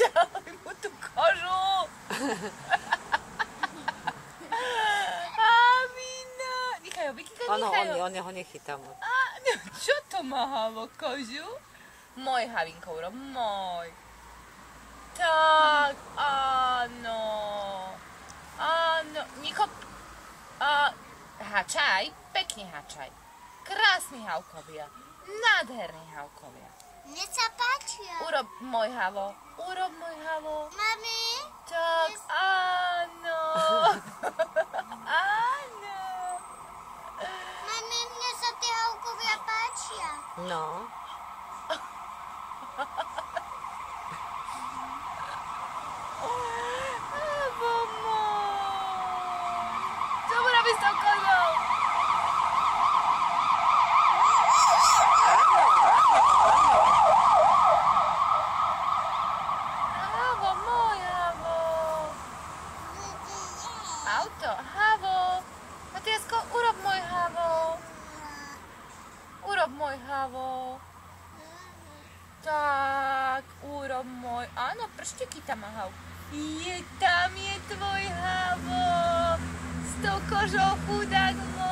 Dali mu tú kožu. Havino. Nechaj ho, Vikika, nechaj ho. On ho nechytá moc. Čo to má Havo, kožu? Môj, Havinko, urob môj. Tak, áno. Áno, Niko, hačaj, pekne hačaj. Krásni havkovia, nádherní havkovia. Mne sa páčia. Urob môj Havo, urob môj Havo. Mami? Tak, áno. Áno. Mami, mne sa tie havkovia páčia. No. Havo môj. Čo mu robíš s tou kožou? Havo, môj Havo. Auto, Havo. Matiasko, urob môj Havo. Urob môj Havo. Tak, urob môj. Áno, pršteky tam má Havo. Tam je tvoj Havo. S tou kožou chudák môj.